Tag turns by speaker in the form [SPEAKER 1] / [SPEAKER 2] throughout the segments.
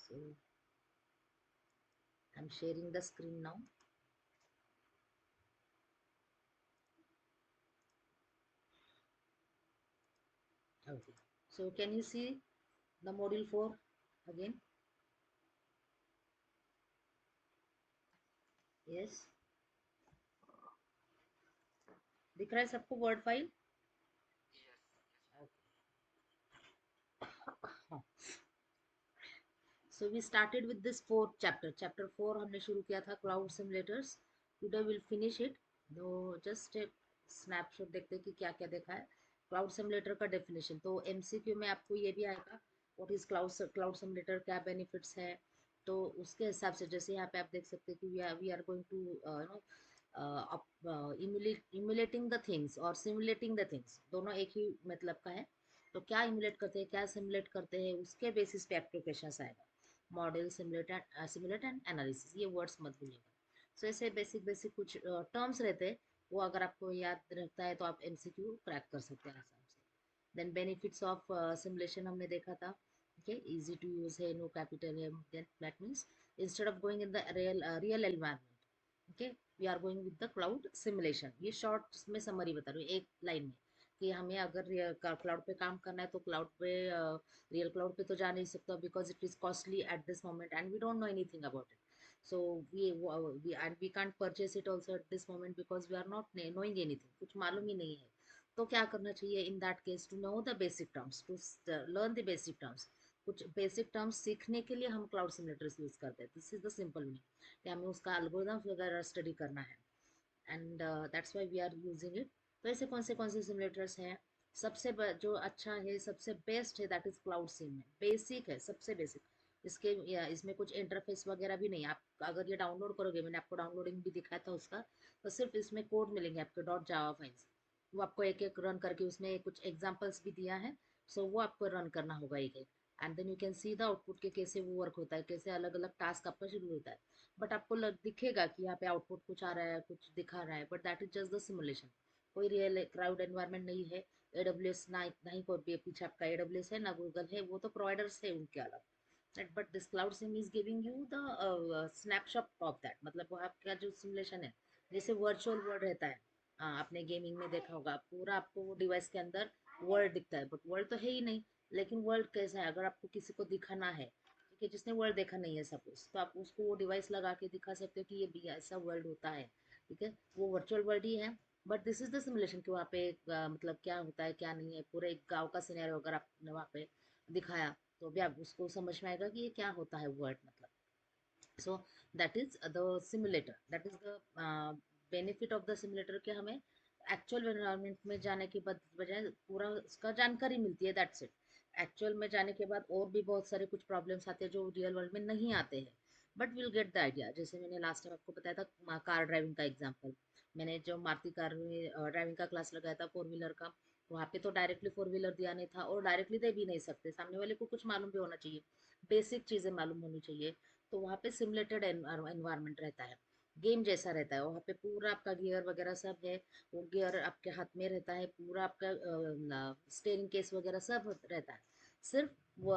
[SPEAKER 1] So I'm sharing the screen now. Okay. So can you see the module 4 again? Yes. दिख रहा है सबको word file? So we started with this fourth chapter. Chapter 4 हमने शुरू किया था cloud simulators. Today we'll finish it. तो just एक स्नैपशॉट देखते हैं कि क्या क्या देखा है. क्लाउड सिमुलेटर का डेफिनेशन तो एमसीक्यू में आपको ये भी आएगा व्हाट इज क्लाउड सिमुलेटर, क्या बेनिफिट्स है. तो उसके हिसाब से जैसे यहाँ पे आप देख सकते हैं कि we are going to emulating the things और सिमुलेटिंग द थिंग्स, दोनों एक ही मतलब का है. तो क्या इमुलेट करते हैं, क्या सिमुलेट करते हैं, उसके बेसिस पे एप्लीकेशन आएगा. मॉडल, सिमुलेट एंड एनालिसिस, ये वर्ड्स मत भूलिएगा. सो ऐसे बेसिक बेसिक कुछ टर्म्स रहते हैं, वो अगर आपको याद रखता है तो आप एमसीक्यू क्रैक कर सकते हैं आराम से. देन बेनिफिट्स ऑफ सिमुलेशन हमने देखा था. ओके, इजी टू यूज है, नो कैपिटल है. Then that means instead of going in the real environment, okay, we are going with the cloud simulation. ये शॉर्ट में समरी बता रही हूँ एक लाइन में कि हमें अगर क्लाउड पे काम करना है तो क्लाउड पे, रियल क्लाउड पे तो जा नहीं सकता because it is costly at this moment and we don't know anything about it. So we can't purchase it also at this moment because we are not knowing anything, कुछ मालूम ही नहीं है. तो क्या करना चाहिए in that case? To know the basic terms, to learn the basic terms. कुछ basic terms सीखने के लिए हम क्लाउड सिमुलेटर्स यूज करते हैं. This is the simple meaning कि हमें उसका एल्गोरिथम वगैरह स्टडी करना है. And that's why we are using it. तो ऐसे कौन से सिमुलेटर्स हैं? सबसे जो अच्छा है, सबसे बेस्ट है, दैट इज क्लाउड सिम है. बेसिक है, सबसे बेसिक. इसके इसमें कुछ इंटरफेस वगैरह भी नहीं. आप अगर ये डाउनलोड करोगे, मैंने आपको डाउनलोडिंग भी दिखाया था उसका, तो सिर्फ इसमें कोड मिलेंगे आपके डॉट जावा फाइल्स. वो आपको एक एक रन करके, उसमें कुछ एग्जाम्पल्स भी दिया है. सो वो आपको रन करना होगा एक एक. And then you can see the output के कैसे वो वर्क होता है, कैसे अलग अलग टास्क आपका शुरू होता है. बट आपको दिखेगा कि यहाँ पे आउटपुट कुछ आ रहा है, कुछ दिखा रहा है, but that is just the simulation. कोई रियल क्राउड एनवायरनमेंट नहीं है. एडब्ल्यूएस ना, नहीं कोई पीछे आपका एडब्ल्यूएस है ना गूगल है, वो तो प्रोवाइडर्स है उनके अलग. But this cloud SIM is giving you the snapshot of that. मतलब वो आपका जो सिमुलेशन है, जैसे वर्चुअल वर्ल्ड रहता है. आपने गेमिंग में देखा होगा, पूरा आपको वो डिवाइस के अंदर वर्ल्ड दिखता है, बट वर्ल्ड तो है ही नहीं. लेकिन वर्ल्ड कैसा है, अगर आपको किसी को दिखाना है, ठीक है, जिसने वर्ल्ड देखा नहीं है सपोज, तो आप उसको वो डिवाइस लगा के दिखा सकते हो कि ये भी ऐसा वर्ल्ड होता है. ठीक है, वो वर्चुअल वर्ल्ड ही है. But this is the simulation कि वहाँ पे मतलब क्या होता है क्या नहीं है, पूरे एक गाँव का सिनेरियो अगर आपने वहाँ पे दिखाया, तो भी आप उसको समझ में आएगा कि ये क्या होता है वर्ल्ड मतलब. सो that is the simulator, that is the benefit of the simulator, कि हमें एक्चुअल एनवायरनमेंट में जाने के बाद बजाय पूरा उसका जानकारी मिलती है, दैट्स इट. एक्चुअल में जाने के बाद और भी बहुत सारे कुछ प्रॉब्लम्स आते हैं जो रियल वर्ल्ड में नहीं आते हैं. But will get the idea. जैसे मैंने लास्ट टाइम आपको बताया था कार ड्राइविंग का एग्जाम्पल. मैंने जो मारुति कार में ड्राइविंग का क्लास लगाया था फोर व्हीलर का, वहाँ पे तो डायरेक्टली फोर व्हीलर दिया नहीं था, और डायरेक्टली दे भी नहीं सकते, सामने वाले को कुछ मालूम भी होना चाहिए, बेसिक चीज़ें मालूम होनी चाहिए. तो वहाँ पे सिमुलेटेड एनवायरनमेंट रहता है, गेम जैसा रहता है. वहाँ पे पूरा आपका गियर वगैरह सब है, वो गियर आपके हाथ में रहता है, पूरा आपका स्टेयरिंग केस वगैरह सब रहता है. सिर्फ वो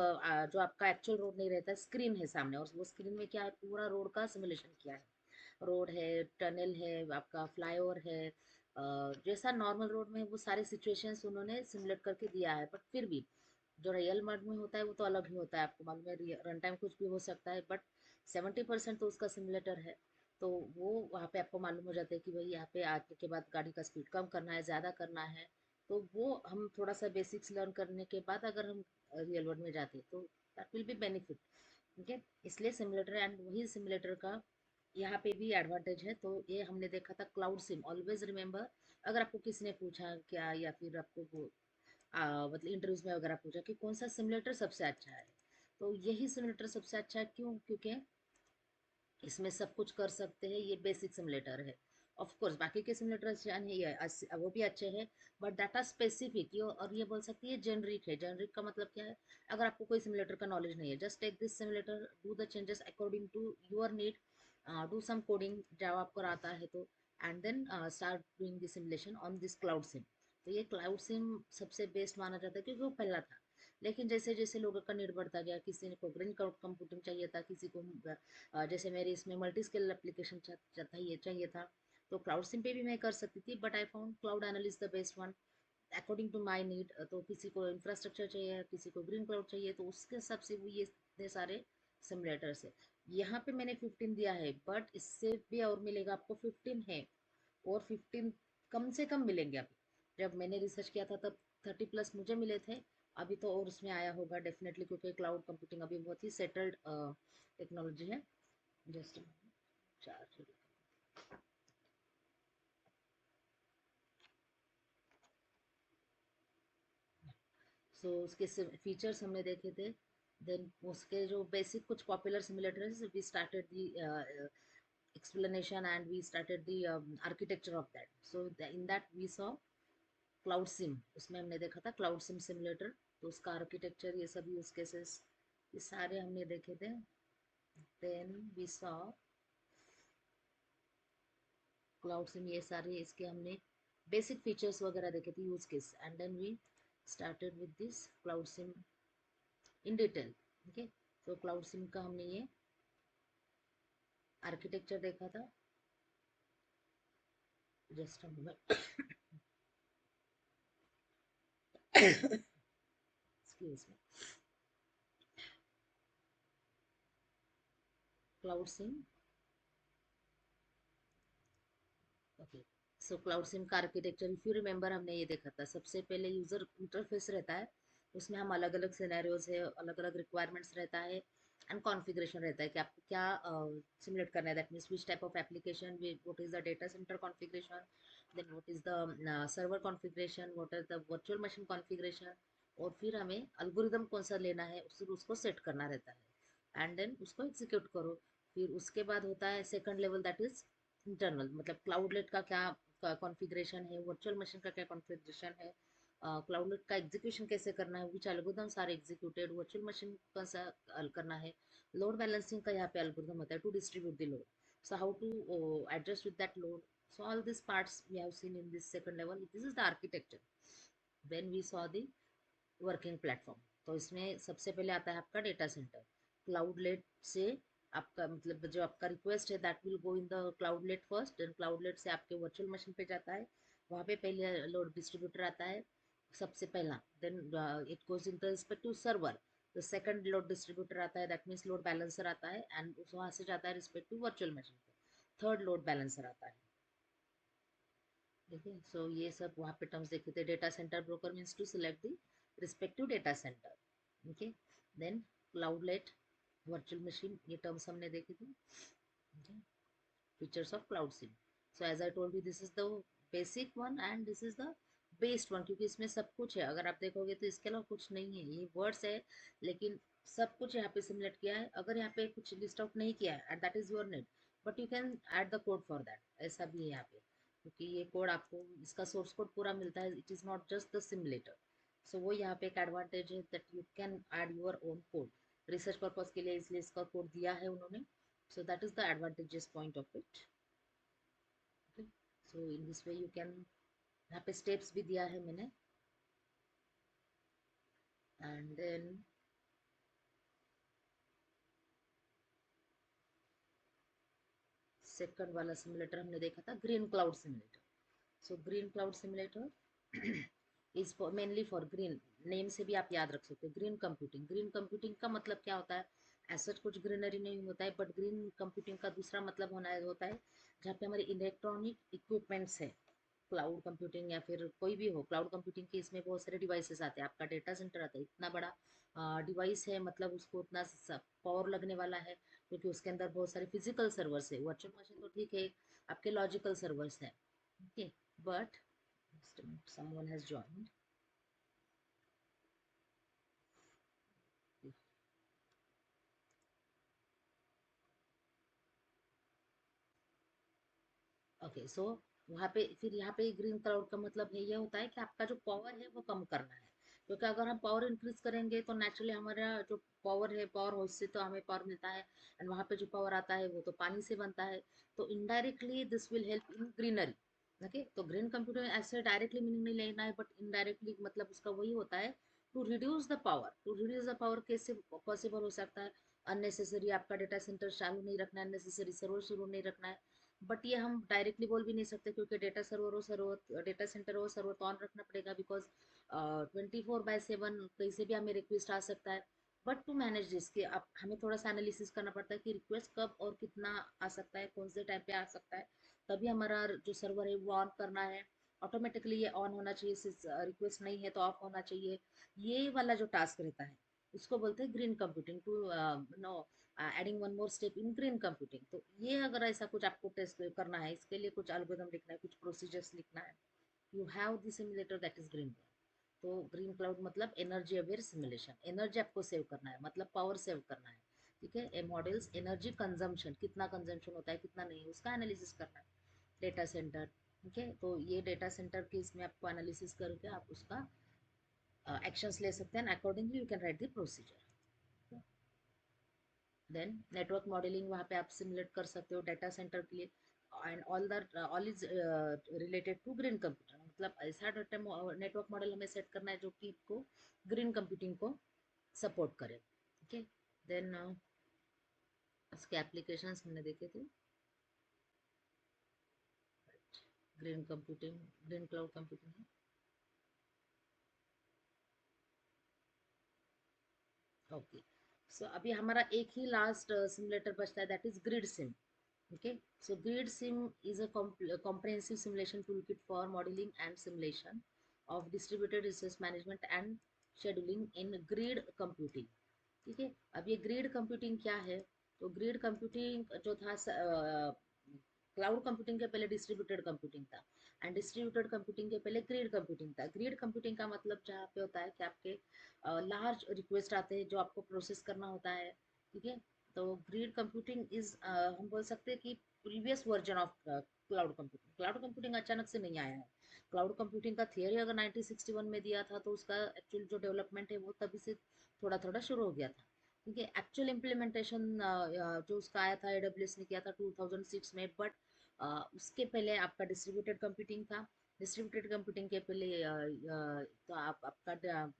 [SPEAKER 1] जो आपका एक्चुअल रोड नहीं रहता, स्क्रीन है सामने, और वो स्क्रीन में क्या है, पूरा रोड का सिमुलेशन किया है. रोड है, टनल है, आपका फ्लाईओवर है, जैसा नॉर्मल रोड में वो सारे सिचुएशंस उन्होंने सिमुलेट करके दिया है. बट फिर भी जो रियल वर्ल्ड में होता है वो तो अलग ही होता है. आपको मालूम है रन टाइम कुछ भी हो सकता है, बट 70% तो उसका सिमुलेटर है. तो वो वहाँ पे आपको मालूम हो जाता है कि भाई यहाँ पे आने के बाद गाड़ी का स्पीड कम करना है, ज़्यादा करना है. तो वो हम थोड़ा सा बेसिक्स लर्न करने के बाद अगर हम रियल वर्ल्ड में जाते हैं तो दैट विल बी बेनिफिट. ठीक है, इसलिए सिमुलेटर, एंड वही सिमुलेटर का यहाँ पे भी एडवांटेज है. तो ये हमने देखा था क्लाउड सिम. ऑलवेज रिमेंबर, अगर आपको किसी ने पूछा क्या, या फिर आपको मतलब इंटरव्यूज में अगर आप पूछा कि कौन सा सिमुलेटर सबसे अच्छा है, तो यही सिमुलेटर सबसे अच्छा है. क्यों? क्योंकि इसमें सब कुछ कर सकते हैं, ये बेसिक सिमुलेटर है. ऑफ कोर्स बाकी के सिमुलेटर अच्छे नहीं है, वो भी अच्छे हैं, बट डाटा स्पेसिफिक. ये और ये बोल सकती है जेनरिक है. जेनरिक का मतलब क्या है? अगर आपको कोई सिमुलेटर का नॉलेज नहीं है, just take this simulator, do the changes according to your need, do some coding Java आपको आता है तो, and then start doing the simulation on this cloud sim. तो ये क्लाउड सिम सबसे बेस्ट माना जाता है क्योंकि वो पहला था. लेकिन जैसे जैसे लोगों का नीड बढ़ता गया, किसी को ग्रीन क्लाउड कंप्यूटिंग चाहिए था, किसी को जैसे मेरे इसमें मल्टी स्केल एप्लीकेशन चाहिए था, तो क्लाउड सिम पे भी मैं कर सकती थी, but I found cloud analyst the best one according to my need. तो किसी को इंफ्रास्ट्रक्चर चाहिए, किसी को ग्रीन क्लाउड चाहिए, तो उसके हिसाब से वो ये इतने सारे सिमुलेटर्स है। यहाँ पे मैंने 15 दिया है, बट इससे भी और मिलेगा आपको। 15 है और 15 कम से कम मिलेंगे अभी। जब मैंने रिसर्च किया था तब 30 प्लस मुझे मिले थे। अभी तो और उसमें आया होगा डेफिनेटली, क्योंकि क्लाउड कंप्यूटिंग अभी बहुत ही सेटल्ड टेक्नोलॉजी है। जस्ट चार। सो उसके फीचर्स हमने देखे थे। देन उसके जो बेसिक कुछ popular simulators, we started the explanation and we started the architecture of that. So in that we saw cloud sim, उसमें हमने देखा था cloud sim simulator। तो उसका आर्किटेक्चर, ये सब यूज केसेस, ये सारे हमने देखे थे। Then we saw cloud sim, ये सारे इसके हमने बेसिक फीचर्स वगैरह देखे थे, use case, and then we started with this cloud sim in detail. Okay, तो क्लाउड सिम का हमने ये आर्किटेक्चर देखा था। Just excuse me. Cloud sim, okay. So cloud sim का आर्किटेक्चर, इफ यू रिमेम्बर, हमने ये देखा था। सबसे पहले यूजर इंटरफेस रहता है, उसमें हम अलग अलग सिनेरियोज है, अलग अलग रिक्वायरमेंट्स रहता है, एंड कॉन्फ़िगरेशन रहता है कि आपको क्या सिमुलेट करना है। That means which type of application, what is the data center configuration, then what is the server configuration, what is the virtual machine configuration, और फिर हमें एल्गोरिदम कौन सा लेना है, उसको सेट करना रहता है, एंड देन उसको एग्जीक्यूट करो। फिर उसके बाद होता है second level, that is internal, मतलब क्लाउडलेट का क्या कॉन्फ़िगरेशन है, वर्चुअल मशीन का क्या कॉन्फ़िगरेशन है, क्लाउडलेट का एग्जीक्यूशन कैसे करना है, which algorithms are executed, virtual machine कौन सा करना है, लोड बैलेंसिंग का यहाँ पे एल्गोरिथम होता है to distribute the load, so how to adjust with that load. So all these parts we have seen in this second level. This is the architecture. Then we saw the working platform. तो इसमें सबसे पहले आता है आपका data centre. Cloudlet से आपका मतलब जो आपका रिक्वेस्ट है, that will go in the cloudlet first, then cloudlet से आपके वर्चुअल मशीन पे जाता है, वहाँ पे पहले लोड डिस्ट्रीब्यूटर आता है सबसे पहला, then it goes in the respective server, तो सेकंड लोड डिस्ट्रीब्यूटर आता है, दैट मीन्स लोड बैलेंसर आता है, एंड वहाँ से जाता है रिस्पेक्टिव वर्चुअल मशीन पे, थर्ड लोड बैलेंसर आता है। ठीक है, सो ये सब वहाँ पे टर्म्स देखे थे। Data center broker means to select the respective data center. Okay, then cloudlet, virtual machine, ये टर्म्स हमने देखे थे। Okay, features of cloud sim. So as I told you, this is the basic one and this is the based one, क्योंकि इसमें सब कुछ है। अगर आप देखोगे तो इसके अलावा कुछ नहीं है, ये वर्ड्स है, लेकिन सब कुछ यहाँ पे सिमुलेट किया है। अगर यहाँ पे कुछ लिस्ट आउट नहीं किया है, and that is your need, but you can add the code for that, ऐसा भी है यहाँ पे, क्योंकि ये कोड आपको, इसका सोर्स कोड पूरा मिलता है। It is not just the simulator. So वो यहाँ पे एक एडवांटेज है, that you can add your own code. Research purpose के लिए इसलिए इसका कोड दिया है उन्होंने। So that is the advantages point of it. So in this way you can, यहाँ पे स्टेप्स भी दिया है मैंने, एंड देन सेकंड वाला सिमुलेटर हमने देखा था green cloud simulator. So green cloud simulator is mainly for green, name से भी आप याद रख सकते हो, ग्रीन कंप्यूटिंग। ग्रीन कंप्यूटिंग का मतलब क्या होता है, ऐसा कुछ ग्रीनरी नहीं होता है, बट ग्रीन कंप्यूटिंग का दूसरा मतलब होता है जहाँ पे हमारे इलेक्ट्रॉनिक इक्विपमेंट्स है। क्लाउड कंप्यूटिंग या फिर कोई भी हो, क्लाउड कंप्यूटिंग के इसमें बहुत सारे डिवाइसेस आते हैं। आपका डेटा सेंटर आता है, इतना बड़ा डिवाइस है, मतलब उसको उतना पावर लगने वाला है, क्योंकि उसके अंदर बहुत सारे फिजिकल सर्वर्स है। वर्चुअल मशीन तो ठीक है, आपके लॉजिकल सर्वर्स है। Okay, but someone has joined. Okay, so वहाँ पे फिर यहाँ पे ग्रीन क्लाउड का मतलब है, ये होता है कि आपका जो पावर है वो कम करना है। क्योंकि अगर हम पावर इंक्रीज करेंगे तो नेचुरली हमारा जो पावर है, पावर हाउस से तो हमें पावर मिलता है, एंड वहाँ पे जो पावर आता है वो तो पानी से बनता है। तो indirectly this will help in greenery. Okay, तो ग्रीन कंप्यूटर ऐसे डायरेक्टली मीनिंग नहीं लेना है, बट इनडायरेक्टली मतलब उसका वही होता है टू रिड्यूस द पावर कैसे पॉसिबल हो सकता है? अननेसेसरी आपका डेटा सेंटर चालू नहीं रखना है, अननेसेसरी सर्वर शुरू नहीं रखना है। बट ये हम डायरेक्टली बोल भी नहीं सकते, क्योंकि डेटा सेंटर हो सर्वर तो ऑन रखना पड़ेगा, बिकॉज 24/7 कहीं से भी हमें रिक्वेस्ट आ सकता है। बट टू मैनेज दिस कि आप हमें थोड़ा सा एनालिसिस करना पड़ता है कि रिक्वेस्ट कब और कितना आ सकता है, कौन से टाइम पे आ सकता है। तभी हमारा जो सर्वर है वो ऑन करना है, ऑटोमेटिकली ये ऑन होना चाहिए, रिक्वेस्ट नहीं है तो ऑफ होना चाहिए। ये वाला जो टास्क रहता है उसको बोलते हैं green computing. To know adding one more step in green computing. तो ये अगर ऐसा कुछ आपको टेस्ट करना है, इसके लिए कुछ एल्गोरिथम लिखना है, कुछ प्रोसीजर्स लिखना है, you have the simulator that is green. तो ग्रीन क्लाउड मतलब एनर्जी अवेयर सिमुलेशन, एनर्जी आपको सेव करना है, मतलब पावर सेव करना है। ठीक है, ए मॉडल्स एनर्जी कंजम्पशन, कितना कंजम्पशन होता है कितना नहीं, उसका एनालिसिस करना है। डेटा सेंटर, ठीक है, तो ये डेटा सेंटर के इसमें आपको एनालिसिस करके आप उसका एक्शंस ले सकते हैं, accordingly you can write the procedure. Then network modelling, वहाँ पे आप सिमुलेट कर सकते हो डेटा सेंटर के लिए। And all that all is related to green computer, मतलब ऐसा डाटा नेटवर्क मॉडल हमें सेट करना है जो कि को ग्रीन कंप्यूटिंग को सपोर्ट करे। ठीक है, देन उसके एप्लीकेशंस हमने देखे थे। Green computing, green cloud computing. Okay, so अभी हमारा एक ही लास्ट सिमुलेटर बचता है, that is grid sim. Okay, so grid sim is a comprehensive simulation toolkit for modeling and simulation of distributed resource management and scheduling in grid computing। ठीक है, अब ये ग्रिड कंप्यूटिंग क्या है? तो ग्रिड कंप्यूटिंग जो था, क्लाउड कंप्यूटिंग के पहले डिस्ट्रीब्यूटेड कंप्यूटिंग था, एंड डिस्ट्रीब्यूटेड कंप्यूटिंग के पहले ग्रिड कंप्यूटिंग था। ग्रिड कंप्यूटिंग का मतलब जहाँ पे होता है कि आपके लार्ज रिक्वेस्ट आते हैं जो आपको प्रोसेस करना होता है। ठीक है, तो ग्रिड कंप्यूटिंग इज, हम बोल सकते हैं कि previous version of cloud computing. Cloud computing अचानक से नहीं आया है। क्लाउड कंप्यूटिंग का थियरी अगर 1961 में दिया था, तो उसका एक्चुअल जो डेवलपमेंट है वो तभी से थोड़ा थोड़ा शुरू हो गया था। ठीक है, एक्चुअल इम्प्लीमेंटेशन जो उसका आया था, AWS ने किया था 2006 में। बट उसके पहले आपका डिस्ट्रीब्यूटेड कंप्यूटिंग था। डिस्ट्रीब्यूटेड कंप्यूटिंग के पहले तो आपका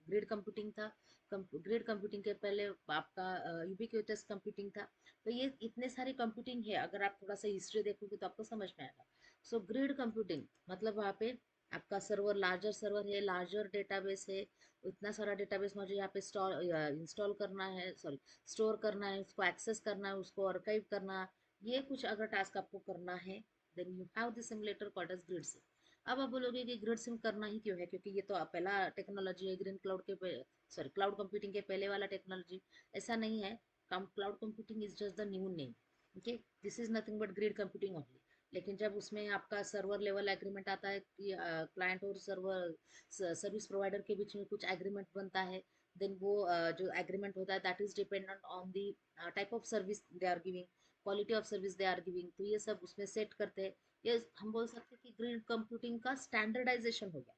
[SPEAKER 1] ग्रिड कंप्यूटिंग था। ग्रिड कंप्यूटिंग के पहले आपका यूबिक्यूटस कंप्यूटिंग था। तो ये इतने सारे कंप्यूटिंग है, अगर आप थोड़ा सा हिस्ट्री देखोगे तो आपको समझ में आएगा। सो ग्रिड कंप्यूटिंग मतलब वहाँ पे आपका सर्वर, लार्जर सर्वर है, लार्जर डेटाबेस है। इतना सारा डेटाबेस मुझे यहाँ पे इंस्टॉल करना है, सॉरी स्टोर करना है, उसको एक्सेस करना है, उसको आर्काइव करना। ये कुछ अगर टास्क आपको करना है, then you have the simulator called as grid sim. अब आप बोलोगे कि ग्रिड सिम करना ही क्यों है, क्योंकि ये तो पहला टेक्नोलॉजी है ग्रीन क्लाउड के, सॉरी क्लाउड कंप्यूटिंग के पहले वाला टेक्नोलॉजी। ऐसा नहीं है, cloud computing is just the new name. Okay, this is nothing but grid computing only. लेकिन जब उसमें आपका सर्वर लेवल एग्रीमेंट आता है कि क्लाइंट और सर्वर सर्विस प्रोवाइडर के बीच में कुछ एग्रीमेंट बनता है, देन वो जो एग्रीमेंट होता है that is dependent on the type of service they are giving, quality of service they are giving. तो ये सब उसमें सेट करते हैं। ये हम बोल सकते हैं कि ग्रिड कंप्यूटिंग का स्टैंडर्डाइजेशन हो गया।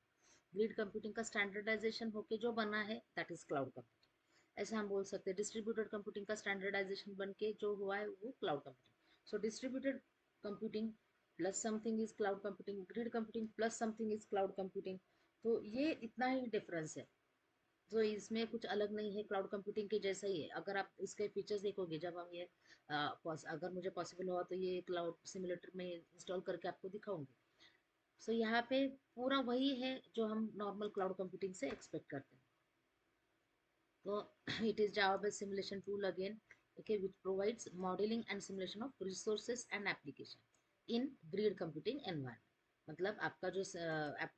[SPEAKER 1] ग्रिड कंप्यूटिंग का स्टैंडर्डाइजेशन होके जो बना है दैट इज क्लाउड कंप्यूटिंग। ऐसे हम बोल सकते हैं डिस्ट्रीब्यूटेड कंप्यूटिंग का स्टैंडर्डाइजेशन बन के जो हुआ है वो cloud computing. So distributed computing plus something is cloud computing, grid computing plus something is cloud computing. तो ये इतना ही डिफरेंस है। तो इसमें कुछ अलग नहीं है, क्लाउड कंप्यूटिंग के जैसा ही है। अगर आप इसके फीचर्स देखोगे, जब हम ये अगर मुझे पॉसिबल हुआ तो ये क्लाउड सिमुलेटर में इंस्टॉल करके आपको दिखाऊंगी। सो यहाँ पे पूरा वही है जो हम नॉर्मल क्लाउड कंप्यूटिंग से एक्सपेक्ट करते हैं। तो it is Java based simulation tool again, okay, which provides modeling and simulation of resources and application in grid computing environment। मतलब आपका जो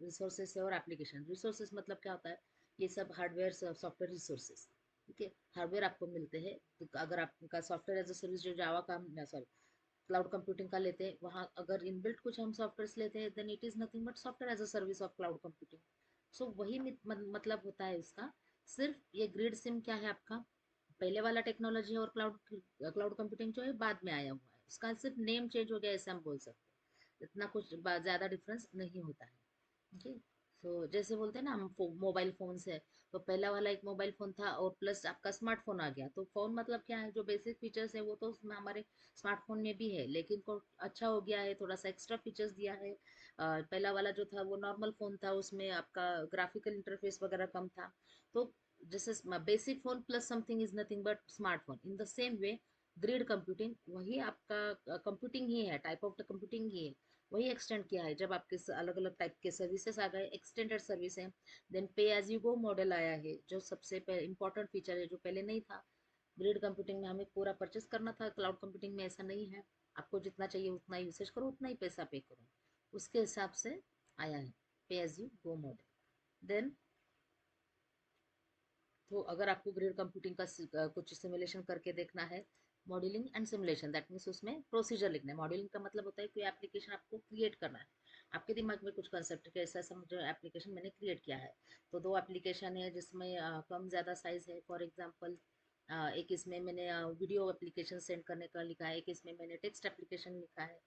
[SPEAKER 1] रिसोर्सेस है और एप्लीकेशन, रिसोर्सेस मतलब क्या होता है? ये सब हार्डवेयर सॉफ्टवेयर रिसोर्सेस। ठीक है, हार्डवेयर आपको मिलते हैं। तो अगर आपका सॉफ्टवेयर एज अ सर्विस जो जावा का, सॉरी क्लाउड कंप्यूटिंग का लेते हैं, वहाँ अगर इनबिल्ट कुछ हम सॉफ्टवेयर लेते हैं, then it is nothing but software as a service of cloud computing. So वही मतलब होता है इसका। सिर्फ ये ग्रिड सिम क्या है आपका, पहले वाला टेक्नोलॉजी और क्लाउड क्लाउड कंप्यूटिंग जो है बाद में आया हुआ है, उसका सिर्फ नेम चेंज हो गया ऐसे हम बोल सकते हैं। इतना कुछ ज़्यादा डिफरेंस नहीं होता है। ओके, तो जैसे बोलते हैं ना हम मोबाइल फोन है, तो पहला वाला एक मोबाइल फोन था और प्लस आपका स्मार्टफोन आ गया। तो फोन मतलब क्या है, जो बेसिक फीचर्स है वो तो उसमें हमारे स्मार्टफोन में भी है, लेकिन को अच्छा हो गया है, थोड़ा सा एक्स्ट्रा फीचर्स दिया है। पहला वाला जो था वो नॉर्मल फ़ोन था, उसमें आपका ग्राफिकल इंटरफेस वगैरह कम था। तो जैसे basic phone plus something is nothing but smartphone. In the same way grid computing वही आपका कंप्यूटिंग ही है, टाइप ऑफ द कंप्यूटिंग ही है। वही एक्सटेंड किया है, जब आपके अलग-अलग टाइप के सर्विसेज़ आ गए, एक्सटेंडेड सर्विस है। देन पे एज़ यू गो मॉडल आया है, जो सबसे इम्पोर्टेंट फीचर है, जो पहले नहीं था। ग्रिड कंप्यूटिंग में हमें पूरा परचेस करना था, क्लाउड कंप्यूटिंग में ऐसा नहीं है। आपको जितना चाहिए उतना यूसेज करो, उतना ही पैसा पे करो। उसके हिसाब से आया है pay as you go model. Then तो अगर आपको ग्रिड कंप्यूटिंग का कुछ सिमुलेशन करके देखना है, modelling and simulation that means उसमें प्रोसीजर लिखना है। मॉडलिंग का मतलब होता है कोई एप्लीकेशन आपको क्रिएट करना है। आपके दिमाग में कुछ कंसेप्ट के ऐसा समझो एप्लीकेशन मैंने क्रिएट किया है। तो दो एप्लीकेशन है जिसमें कम ज़्यादा साइज़ है। फॉर एग्जांपल एक इसमें मैंने वीडियो एप्लीकेशन सेंड करने का लिखा है, एक इसमें मैंने टेक्स्ट एप्लीकेशन लिखा है।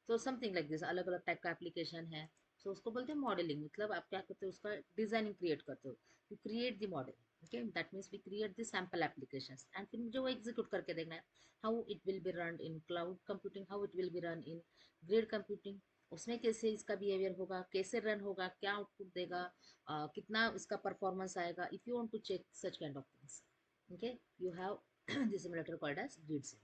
[SPEAKER 1] तो समथिंग लाइक दिस, अलग अलग टाइप का एप्लीकेशन है। सो उसको बोलते हैं मॉडलिंग। मतलब आप क्या करते हो, उसका डिजाइनिंग क्रिएट करते हो, you create the model. Okay, that means we create the sample applications and फिर मुझे वो एग्जीक्यूट करके देखना है, how it will be run in cloud computing, how it will be run in grid computing. उसमें कैसे इसका बिहेवियर होगा, कैसे रन होगा, क्या आउटपुट देगा, कितना इसका परफॉर्मेंस आएगा। If you want to check such kind of things, okay, you have the simulator called as grid sim.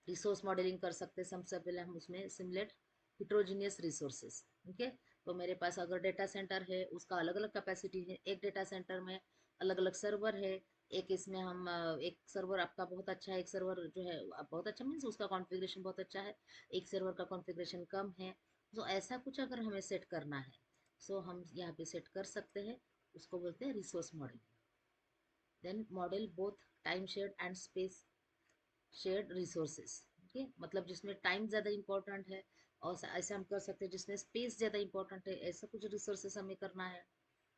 [SPEAKER 1] Resource modelling कर सकते हैं। सबसे पहले हम उसमें सिमुलेट हिट्रोजीनियस रिसोर्सेज। ओके, तो मेरे पास अगर डेटा सेंटर है, उसका अलग अलग कैपेसिटी है। एक डेटा सेंटर में अलग अलग सर्वर है। एक इसमें हम एक सर्वर आपका बहुत अच्छा है, एक सर्वर जो है बहुत अच्छा मीन्स उसका कॉन्फ़िगरेशन बहुत अच्छा है, एक सर्वर का कॉन्फ़िगरेशन कम है। तो ऐसा कुछ अगर हमें सेट करना है, सो हम यहाँ पे सेट कर सकते हैं। उसको बोलते हैं resource model. Then model both time shared and space shared resources. Okay, मतलब जिसमें टाइम ज़्यादा इंपॉर्टेंट है, और ऐसे हम कर सकते हैं जिसमें स्पेस ज़्यादा इंपॉर्टेंट है। ऐसा कुछ रिसोर्सेज हमें करना है,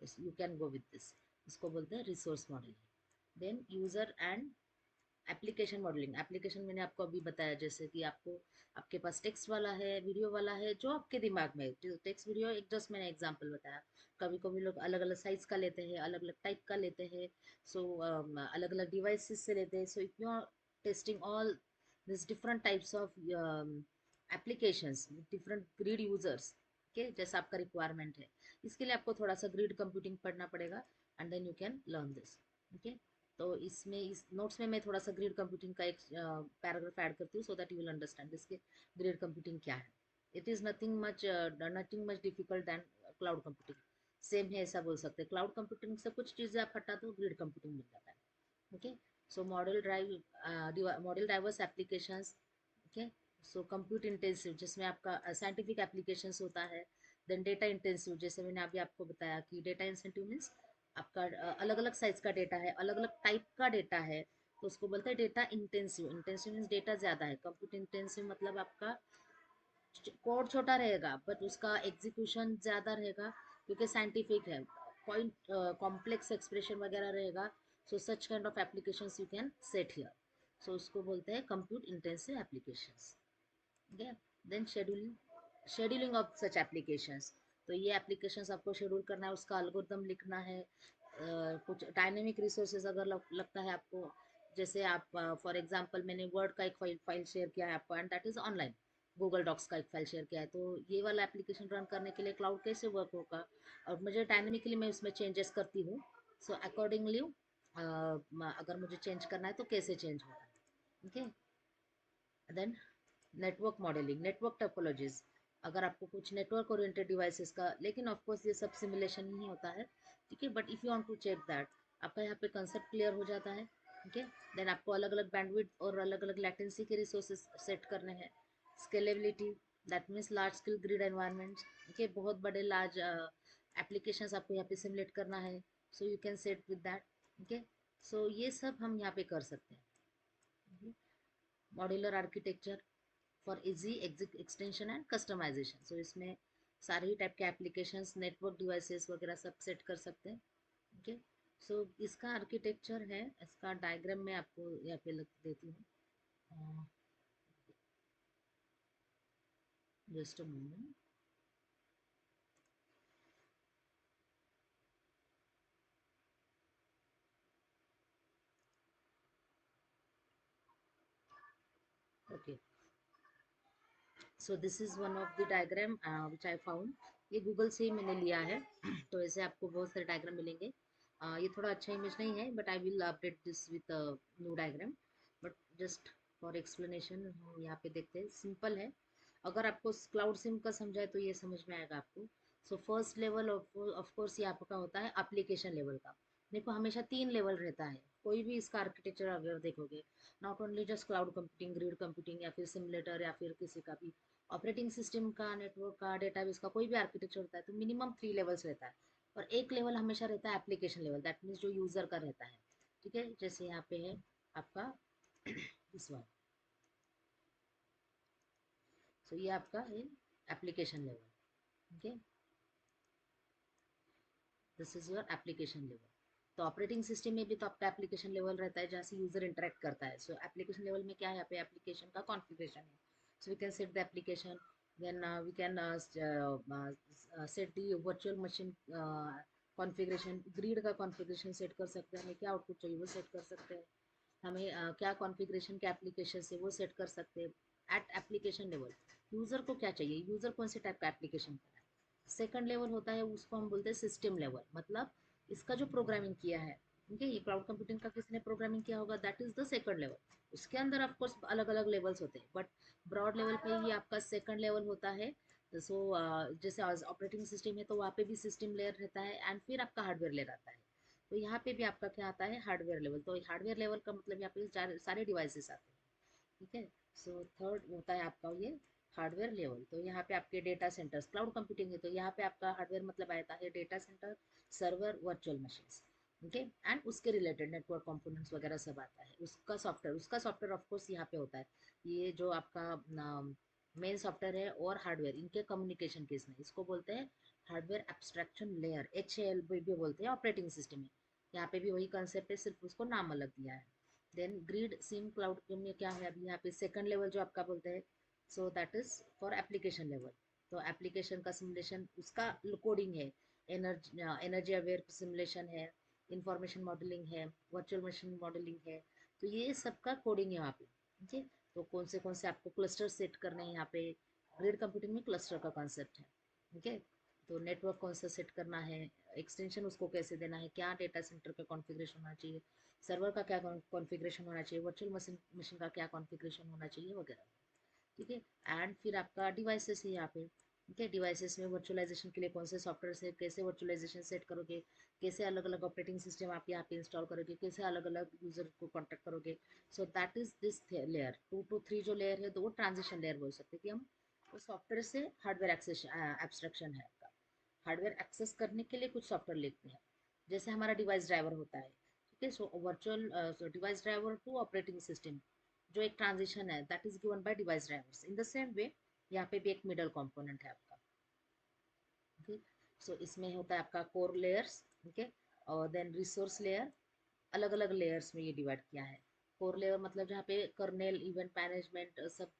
[SPEAKER 1] you can go with this. इसको बोलते हैं resource modelling. Then user and application modelling. Application मैंने आपको अभी बताया, जैसे कि आपको आपके पास टेक्स्ट वाला है, वीडियो वाला है, जो आपके दिमाग में टेक्स्ट वीडियो एक जस्ट मैंने एग्जांपल बताया। कभी कभी लोग अलग अलग साइज का लेते हैं, अलग अलग टाइप का लेते हैं। सो अलग अलग डिवाइसेस से लेते हैं। So if you are testing all this different types of applications different grid users, okay, जैसा आपका रिक्वायरमेंट है, इसके लिए आपको थोड़ा सा ग्रिड कंप्यूटिंग पढ़ना पड़ेगा and then you can learn this. Okay, तो इसमें इस नोट्स में मैं थोड़ा सा ग्रिड कंप्यूटिंग का एक पैराग्राफ ऐड करती हूँ, so that you will understand इसके ग्रिड कंप्यूटिंग क्या है। It is nothing much difficult than cloud computing. Same है ऐसा बोल सकते हैं। क्लाउड कंप्यूटिंग से कुछ चीज़ें आप हटा दो, ग्रिड कंप्यूटिंग मिल जाता है। ओके, सो मॉडल डाइवर्स एप्लीकेशंस। ओके, सो कंप्यूट इंटेंसिव जिसमें आपका साइंटिफिक एप्लीकेशंस होता है। देन डेटा इंटेंसिव, जैसे मैंने अभी आपको बताया कि डेटा इंटेंसिव मीन्स आपका अलग अलग साइज का डेटा है, अलग अलग टाइप का डेटा है, तो उसको बोलते हैं data intensive. Intensive means data ज़्यादा है। कंप्यूट इंटेंसिव मतलब आपका कोड छोटा रहेगा बट उसका एग्जीक्यूशन ज़्यादा रहेगा, क्योंकि साइंटिफिक है, पॉइंट कॉम्प्लेक्स एक्सप्रेशन वगैरह रहेगा। So such kind of applications you can set here. So उसको बोलते हैं compute intensive applications. Okay, then scheduling of such applications. तो ये एप्लीकेशंस आपको शेड्यूल करना है, उसका एल्गोरिथम लिखना है। कुछ डायनेमिक रिसोर्सेज अगर लगता है आपको, जैसे आप फॉर एग्जांपल मैंने वर्ड का एक फाइल शेयर किया है आपको and that is online, Google docs का एक फाइल शेयर किया है, तो ये वाला एप्लीकेशन रन करने के लिए क्लाउड कैसे वर्क होगा, और मुझे डायनेमिकली मैं उसमें चेंजेस करती हूँ। सो अकॉर्डिंगली अगर मुझे चेंज करना है तो कैसे चेंज होगा। Okay, then network modelling, network topologies. अगर आपको कुछ नेटवर्क ओरिएंटेड डिवाइसेस का, लेकिन ऑफ कोर्स ये सब सिमुलेशन ही होता है, ठीक है, but if you want to check that, आपका यहाँ पे कंसेप्ट क्लियर हो जाता है। ठीक है, देन आपको अलग अलग बैंडविड्थ और अलग अलग लेटेंसी के रिसोर्सेज सेट करने हैं। Scalability, that means large scale grid environment. ठीक, बहुत बड़े लार्ज एप्लीकेशंस आपको यहाँ पे सिमुलेट करना है, so you can set with that. Okay, so ये सब हम यहाँ पे कर सकते हैं। Modular architecture for easy extension and customization. So इसमें सारे ही टाइप के एप्लीकेशंस, नेटवर्क डिवाइसेस वगैरह सब सेट कर सकते हैं। ओके, सो इसका आर्किटेक्चर है, इसका डायग्राम मैं आपको यहाँ पे लिख देती हूँ, just a moment. Okay, so this is one of the diagram which I found, ये गूगल से ही मैंने लिया है। तो ऐसे आपको बहुत सारे डायग्राम मिलेंगे। ये थोड़ा अच्छा इमेज नहीं है, but I will update this with new diagram, but just for explanation हम यहाँ पे देखते हैं, सिंपल है। अगर आपको क्लाउड सिम का समझाए तो ये समझ में आएगा आपको। So first level of course ये आपका होता है एप्लीकेशन लेवल का। देखो हमेशा 3 लेवल रहता है, कोई भी इसका आर्किटेक्चर अगर देखोगे, not only just cloud computing, grid computing, या फिर सिमुलेटर, या फिर किसी का भी ऑपरेटिंग सिस्टम का, नेटवर्क का, डेटाबेस का, कोई भी आर्किटेक्चर होता है तो मिनिमम 3 लेवल्स रहता है। और एक लेवल हमेशा रहता है एप्लीकेशन लेवल, दैट मीन्स जो यूजर का रहता है। ठीक है, जैसे यहाँ पे है आपका दिस वन। सो ये आपका है application level. Okay, this is your application level. तो ऑपरेटिंग सिस्टम में भी तो आपका एप्लीकेशन लेवल रहता है जहाँ से यूजर इंटरेक्ट करता है। सो एप्लीकेशन लेवल में क्या है, यहाँ पे एप्लीकेशन का कॉन्फ़िगरेशन है। So we can set the application, then we can set the virtual machine configuration, grid का configuration सेट कर सकते हैं, हमें क्या आउटपुट चाहिए वो सेट कर सकते हैं, हमें क्या कॉन्फ़िगरेशन के एप्लीकेशन से वो सेट कर सकते हैं एट एप्लीकेशन लेवल। यूज़र को क्या चाहिए, यूज़र कौन से टाइप का एप्लीकेशन कर रहा है। सेकंड लेवल होता है, उसको हम बोलते हैं सिस्टम लेवल, मतलब इसका जो प्रोग्रामिंग किया है। ठीक है, ये क्लाउड कंप्यूटिंग का किसने प्रोग्रामिंग किया होगा, that is the second level. उसके अंदर ऑफ कोर्स अलग अलग लेवल्स होते हैं, बट ब्रॉड लेवल पे ये आपका सेकंड लेवल होता है। सो जैसे ऑपरेटिंग सिस्टम है तो वहाँ पे भी सिस्टम लेयर रहता है, एंड फिर आपका हार्डवेयर लेयर आता है। तो यहाँ पे भी आपका क्या आता है, हार्डवेयर लेवल। तो हार्डवेयर लेवल का मतलब यहाँ पे सारे डिवाइसेस आते हैं। ठीक है, सो थर्ड होता है आपका ये हार्डवेयर लेवल। तो यहाँ पे आपके डेटा सेंटर्स, क्लाउड कंप्यूटिंग है तो यहाँ पे आपका हार्डवेयर मतलब आता है data centre, server, virtual machines. Okay, and उसके रिलेटेड नेटवर्क कंपोनेंट्स वगैरह सब आता है। उसका सॉफ्टवेयर ऑफ कोर्स यहाँ पे होता है। ये जो आपका मेन सॉफ्टवेयर है और हार्डवेयर, इनके कम्युनिकेशन के इसमें, इसको बोलते हैं हार्डवेयर एब्स्ट्रैक्शन लेयर, HAL भी बोलते हैं ऑपरेटिंग सिस्टम में। यहाँ पे भी वही कंसेप्ट है, सिर्फ उसको नाम अलग दिया है। देन ग्रिड सिम क्लाउड में क्या है, अभी यहाँ पे सेकंड लेवल जो आपका बोलते हैं, सो that is for application level. तो एप्लीकेशन का सिमुलेशन, उसका कोडिंग है, एनर्जी अवेयर सिमुलेशन है, इंफॉर्मेशन मॉडलिंग है, वर्चुअल मशीन मॉडलिंग है। तो ये सबका कोडिंग है यहाँ पे। ठीक है, तो कौन से आपको क्लस्टर सेट करने हैं यहाँ पे। ग्रिड कंप्यूटिंग में क्लस्टर का कॉन्सेप्ट है। ठीक है, तो नेटवर्क कौन सा सेट करना है, एक्सटेंशन उसको कैसे देना है, क्या डेटा सेंटर का कॉन्फ़िगरेशन होना चाहिए, सर्वर का क्या कॉन्फ़िगरेशन होना चाहिए, वर्चुअल मशीन मशीन का क्या कॉन्फ़िगरेशन होना चाहिए वगैरह। ठीक है, एंड फिर आपका डिवाइसेस है यहाँ पे। ठीक है, डिवाइसेस में वर्चुअलाइजेशन के लिए कौन से सॉफ्टवेयर से कैसे वर्चुअलाइजेशन सेट करोगे, कैसे अलग अलग ऑपरेटिंग सिस्टम आप यहाँ पे इंस्टॉल करोगे, कैसे अलग अलग यूजर को कॉन्टेक्ट करोगे। सो that is this layer 2 to 3 जो लेयर है, तो वो ट्रांजिशन लेयर बोल सकते हैं कि हम वो सॉफ्टवेयर से हार्डवेयर एक्सेस एब्स्ट्रैक्शन है आपका। हार्डवेयर एक्सेस करने के लिए कुछ सॉफ्टवेयर लिखते हैं, जैसे हमारा डिवाइस ड्राइवर होता है। ठीक है, so virtual device driver to operating system, जो एक ट्रांजिशन है, that is given by device drivers. In the same way यहाँ पे भी एक मिडल कंपोनेंट है आपका। ठीक, सो इसमें होता है आपका कोर लेयर्स। ठीक है, और देन रिसोर्स लेयर, अलग अलग लेयर्स में ये डिवाइड किया है। कोर लेयर मतलब जहाँ पे कर्नेल, इवेंट मैनेजमेंट सब,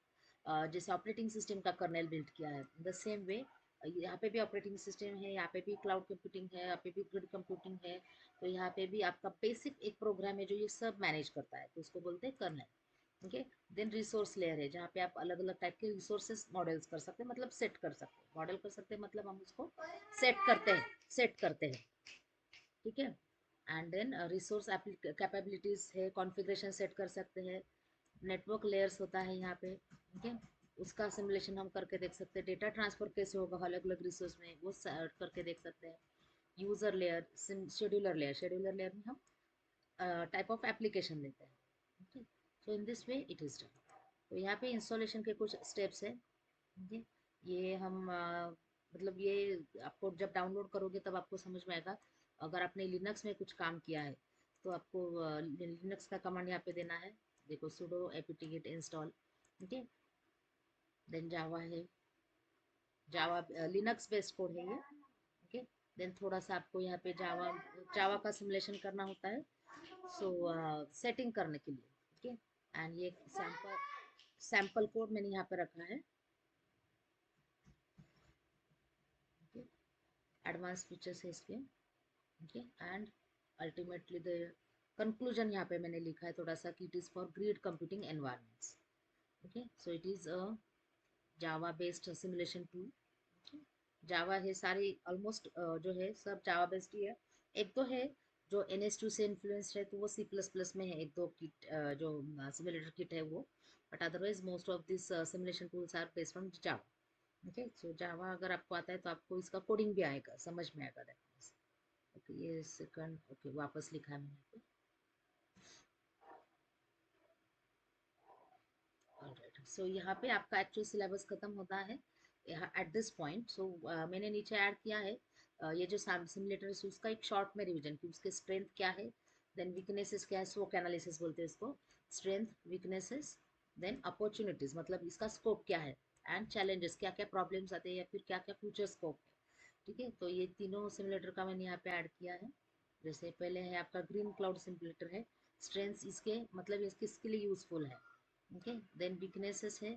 [SPEAKER 1] जैसे ऑपरेटिंग सिस्टम का कर्नेल बिल्ड किया है, द सेम वे यहाँ पे भी ऑपरेटिंग सिस्टम है, यहाँ पे भी क्लाउड कंप्यूटिंग है, यहाँ पे भी ग्रिड कंप्यूटिंग है। तो यहाँ पे भी आपका बेसिक एक प्रोग्राम है जो ये सब मैनेज करता है, तो उसको बोलते हैं kernel. Okay, then resource layer है जहाँ पे आप अलग अलग टाइप के रिसोर्सेस मॉडल्स कर सकते हैं, मतलब सेट कर सकते हैं, मॉडल कर सकते हैं मतलब हम उसको सेट करते हैं। ठीक है, एंड देन रिसोर्स कैपेबिलिटीज है, कॉन्फ़िगरेशन सेट कर सकते हैं। नेटवर्क लेयर्स होता है यहाँ पे। ठीक है, उसका सिमुलेशन हम करके देख सकते हैं, डेटा ट्रांसफर कैसे होगा अलग अलग रिसोर्स में वो करके देख सकते हैं। यूजर लेयर, शेड्यूलर लेयर में हम टाइप ऑफ एप्लीकेशन देते हैं। Okay, so in this way it is done. तो यहाँ पे इंस्टॉलेशन के कुछ स्टेप्स है। ठीक है, ये हम मतलब ये आपको जब डाउनलोड करोगे तब आपको समझ में आएगा। अगर आपने लिनक्स में कुछ काम किया है तो आपको लिनक्स का कमांड यहाँ पे देना है। देखो sudo apt-get install। ठीक है, देन जावा है, जावा लिनक्स बेस्ड कोड है ये। ओके, देन थोड़ा सा आपको यहाँ पे जावा जावा का सिमुलेशन करना होता है, सो सेटिंग करने के लिए। ठीक है, एंड ये सैम्पल कोड मैंने यहाँ पे रखा है। एडवांस फीचर्स है इसके। Okay, and ultimately the conclusion यहाँ पे मैंने लिखा है थोड़ा सा कि it is for grid computing environments. Okay, so it is a Java based simulation tool. Java है सारी ऑलमोस्ट जो है सब जावा बेस्ड ही है। एक तो है जो NS2 से इन्फ्लुएंस्ड है, तो वो C++ में है, एक दो किट जो सिमुलेटर किट है वो, but otherwise most of this simulation tools are based on Java. Okay, so Java अगर आपको आता है तो आपको इसका कोडिंग भी आएगा, समझ में आएगा। दैट ओके, ये सेकंड, ओके वापस लिखा है मैंने। ऑलराइट, सो यहाँ पे आपका एक्चुअल सिलेबस खत्म होता है यहाँ एट दिस पॉइंट। सो मैंने नीचे ऐड किया है ये जो सिमुलेटर है उसका एक शॉर्ट में रिवीजन कि उसके स्ट्रेंथ क्या है, देन वीकनेसेस क्या है, SWOT एनालिसिस बोलते हैं इसको, स्ट्रेंथ वीकनेसेस, देन अपॉर्चुनिटीज मतलब इसका स्कोप क्या है, एंड चैलेंजेस क्या क्या प्रॉब्लम्स आते हैं या फिर क्या क्या फ्यूचर स्कोप है। ठीक है, तो ये तीनों सिमुलेटर का मैंने यहाँ पे ऐड किया है। जैसे पहले है आपका ग्रीन क्लाउड सिमुलेटर है, स्ट्रेंथ्स इसके मतलब ये किसके लिए यूजफुल है। ओके, देन वीकनेसेस है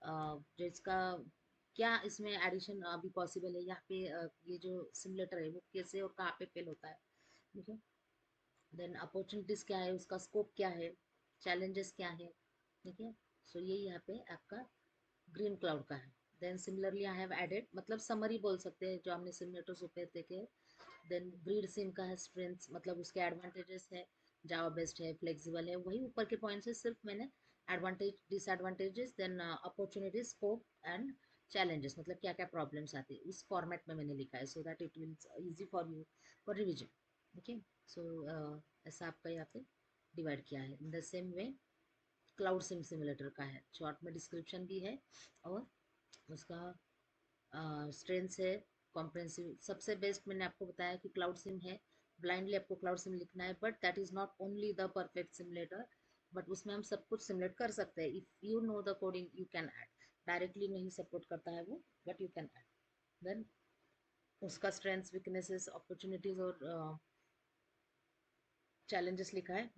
[SPEAKER 1] जो इसका क्या इसमें एडिशन अभी पॉसिबल है यहाँ पे, ये जो सिमुलेटर है वो कैसे और कहाँ पे फेल होता है। ठीक है, देन अपॉर्चुनिटीज क्या है, उसका स्कोप क्या है, चैलेंजेस क्या है। ठीक है, सो ये यहाँ पे आपका ग्रीन क्लाउड का है। Then similarly I have added मतलब समरी बोल सकते हैं जो हमने सिमुलेटर्स ऊपर देखे। देन ग्रिड सिम का है स्ट्रेंथ्स मतलब उसके एडवांटेजेस है, जावा बेस्ड है, फ्लेक्सिबल है, वही ऊपर के पॉइंट्स है, सिर्फ मैंने advantage disadvantages then opportunities scope and challenges मतलब क्या क्या प्रॉब्लम्स आते हैं उस फॉर्मेट में मैंने लिखा है, so that it will easy for you for revision. Okay, so ऐसा आपका यहाँ पे डिवाइड किया है। In the same way cloud sim simulator का है, शॉर्ट में डिस्क्रिप्शन भी है और उसका स्ट्रेंथ्स है, कॉम्प्रेहेंसिव। सबसे बेस्ट मैंने आपको बताया कि क्लाउड सिम है, ब्लाइंडली आपको क्लाउड सिम लिखना है, but that is not only the perfect simulator, but उसमें हम सब कुछ सिमुलेट कर सकते हैं। If you know the coding you can add, directly नहीं सपोर्ट करता है वो, but you can add. Then उसका स्ट्रेंथ्स वीकनेसेस अपॉर्चुनिटीज और चैलेंजेस लिखा है।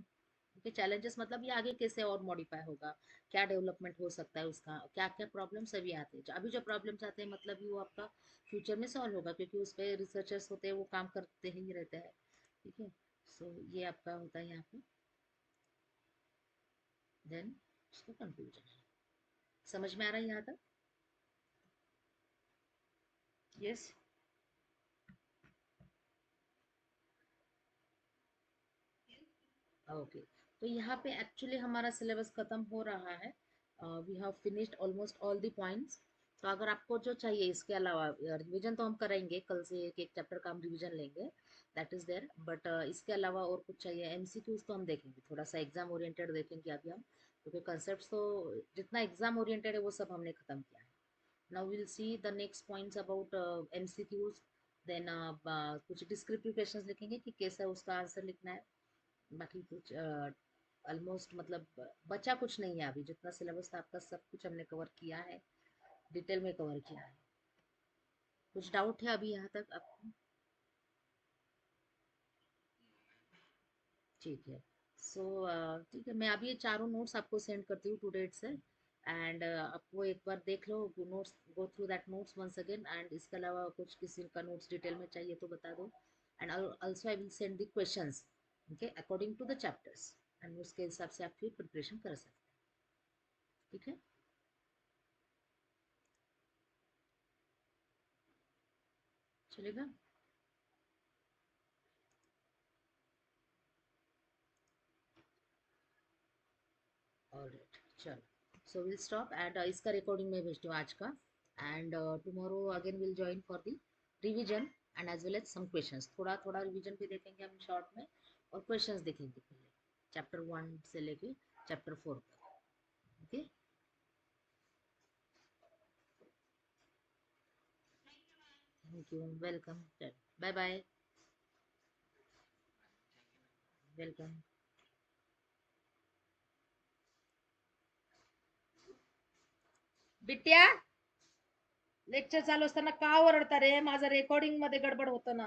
[SPEAKER 1] ओके, चैलेंजेस मतलब ये आगे कैसे और मॉडिफाई होगा, क्या डेवलपमेंट हो सकता है उसका, क्या क्या प्रॉब्लम्स अभी आते हैं, अभी जो प्रॉब्लम्स आते हैं मतलब वो आपका फ्यूचर में सॉल्व होगा क्योंकि उस पर रिसर्चर्स होते हैं वो काम करते ही रहते हैं। ठीक है, सो ये आपका होता है यहाँ पे। देन उसका कंक्लूजन है। समझ में आ रहा है यहाँ तक? यस। ओके, तो यहाँ पे एक्चुअली हमारा सिलेबस खत्म हो रहा है। We have finished almost all the points. तो अगर आपको जो चाहिए इसके अलावा, रिवीजन तो हम करेंगे कल से, एक एक चैप्टर का हम रिवीजन लेंगे, दैट इज देयर, बट इसके अलावा और कुछ चाहिए MCQs तो हम देखेंगे, थोड़ा सा एग्जाम ओरिएंटेड देखेंगे अभी हम, क्योंकि कंसेप्ट तो जितना एग्जाम ओरिएंटेड है वो सब हमने खत्म किया है। Now will see the next points about MCQs। Then कुछ डिस्क्रिप्टिव क्वेश्चंस लिखेंगे कि कैसा उसका आंसर लिखना है। बाकी कुछ ऑलमोस्ट मतलब बचा कुछ नहीं है, अभी जितना सिलेबस था आपका सब कुछ हमने कवर किया है, डिटेल में कवर किया है। कुछ डाउट है अभी यहाँ तक आपको? ठीक है, सो ठीक है, मैं अभी ये चारों नोट्स आपको सेंड करती हूँ टू डेट से, एंड आपको एक बार देख लो notes, go through that notes once again, and इसके अलावा कुछ किसी का नोट्स डिटेल में चाहिए तो बता दो, and also I will send the questions okay according to the chapters, and उसके हिसाब से आप फिर प्रिपरेशन कर सकते हैं। ठीक है, चलेगा। ऑलराइट, चलो, सो विल स्टॉप एंड इसका रिकॉर्डिंग में भेजती हूँ आज का, and tomorrow again will join for the revision and as well as some questions, थोड़ा थोड़ा रिवीजन भी देखेंगे हम शॉर्ट में, और क्वेश्चंस देखेंगे पहले चैप्टर 1 से लेके चैप्टर 4 तक। Okay, thank you, welcome, bye bye, welcome. बिट्ट्या, लेक्चर चालू असताना का ओरडता रे, माझं रेकॉर्डिंग मध्ये गडबड होतं ना.